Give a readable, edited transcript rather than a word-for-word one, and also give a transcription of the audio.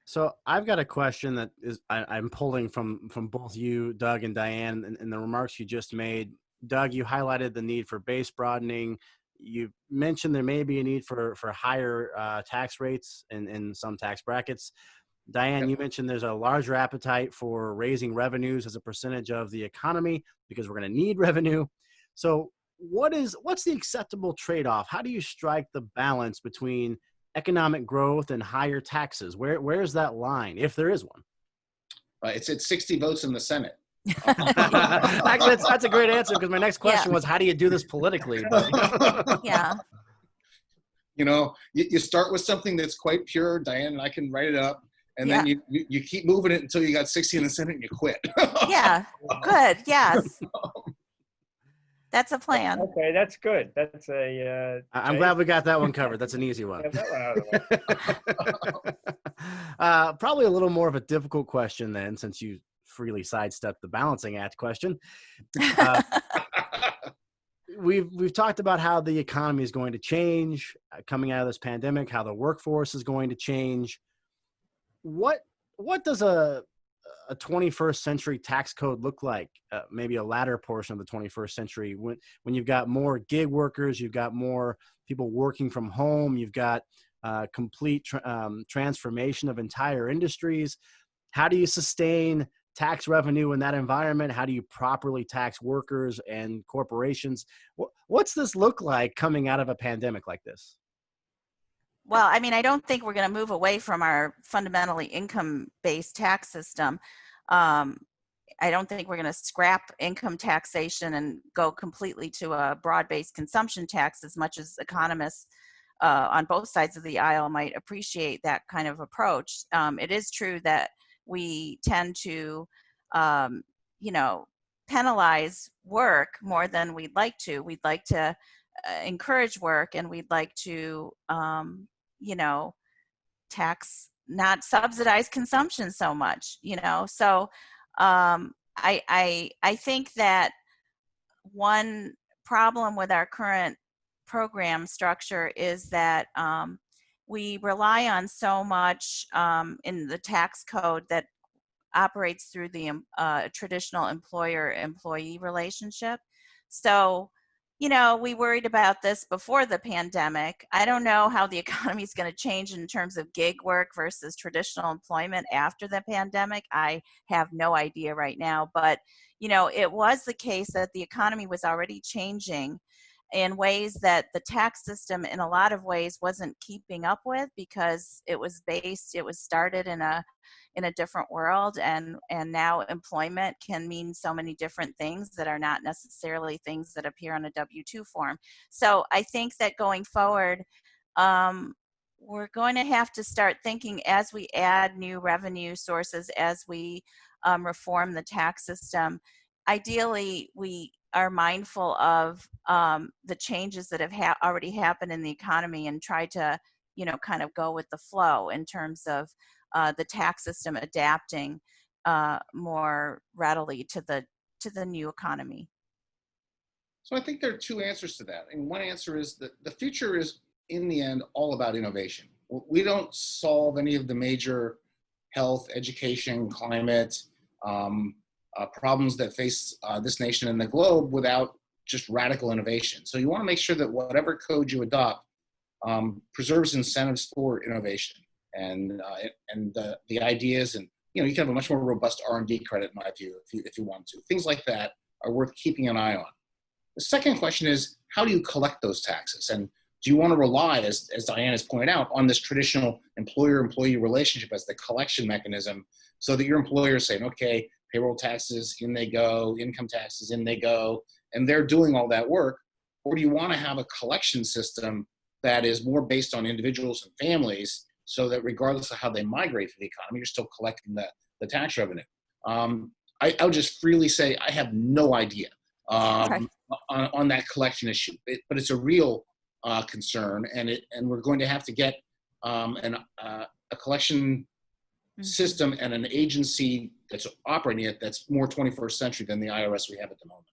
So I've got a question that I'm pulling from both you, Doug, and Diane, and the remarks you just made. Doug, you highlighted the need for base broadening. You mentioned there may be a need for higher tax rates in some tax brackets. Diane, Yep. you mentioned there's a larger appetite for raising revenues as a percentage of the economy because we're going to need revenue. So what's the acceptable trade-off? How do you strike the balance between economic growth and higher taxes? Where's that line, if there is one? It's at 60 votes in the Senate. Actually, that's a great answer, because my next question was, how do you do this politically? Yeah. You know, you start with something that's quite pure, Diane, and I can write it up, and then you keep moving it until you got 60 in the Senate and you quit. Yeah, good, yes. That's a plan. Okay, that's good. That's a. I'm glad we got that one covered. That's an easy one. Get that one out of the way. Probably a little more of a difficult question then, since you freely sidestepped the balancing act question. We've talked about how the economy is going to change coming out of this pandemic, how the workforce is going to change. What does a 21st century tax code look like? Maybe a latter portion of the 21st century, when you've got more gig workers, you've got more people working from home, you've got complete transformation of entire industries. How do you sustain tax revenue in that environment? How do you properly tax workers and corporations? What's this look like coming out of a pandemic like this? Well, I mean, I don't think we're going to move away from our fundamentally income-based tax system. I don't think we're going to scrap income taxation and go completely to a broad-based consumption tax, as much as economists on both sides of the aisle might appreciate that kind of approach. It is true that we tend to, penalize work more than we'd like to. We'd like to encourage work, and we'd like to, tax, not subsidize consumption so much, So I think that one problem with our current program structure is that we rely on so much in the tax code that operates through the traditional employer-employee relationship. So, we worried about this before the pandemic. I don't know how the economy is going to change in terms of gig work versus traditional employment after the pandemic. I have no idea right now, but, it was the case that the economy was already changing in ways that the tax system in a lot of ways wasn't keeping up with, because it was started in a different world, and now employment can mean so many different things that are not necessarily things that appear on a W-2 form. So I think that going forward, we're going to have to start thinking, as we add new revenue sources, as we reform the tax system, ideally we are mindful of the changes that have already happened in the economy, and try to, kind of go with the flow in terms of the tax system adapting more readily to the new economy. So I think there are two answers to that. And one answer is that the future is, in the end, all about innovation. We don't solve any of the major health, education, climate problems that face this nation and the globe without just radical innovation. So you want to make sure that whatever code you adopt preserves incentives for innovation and the ideas, and you can have a much more robust R&D credit, in my view, if you want to. Things like that are worth keeping an eye on. The second question is, how do you collect those taxes? And do you want to rely, as Diane has pointed out, on this traditional employer-employee relationship as the collection mechanism, so that your employer is saying, okay, payroll taxes, in they go, income taxes, in they go, and they're doing all that work? Or do you want to have a collection system that is more based on individuals and families, so that regardless of how they migrate through the economy, you're still collecting the tax revenue? I would just freely say I have no idea on that collection issue, but it's a real concern, and we're going to have to get a collection system and an agency that's operating it that's more 21st century than the IRS we have at the moment.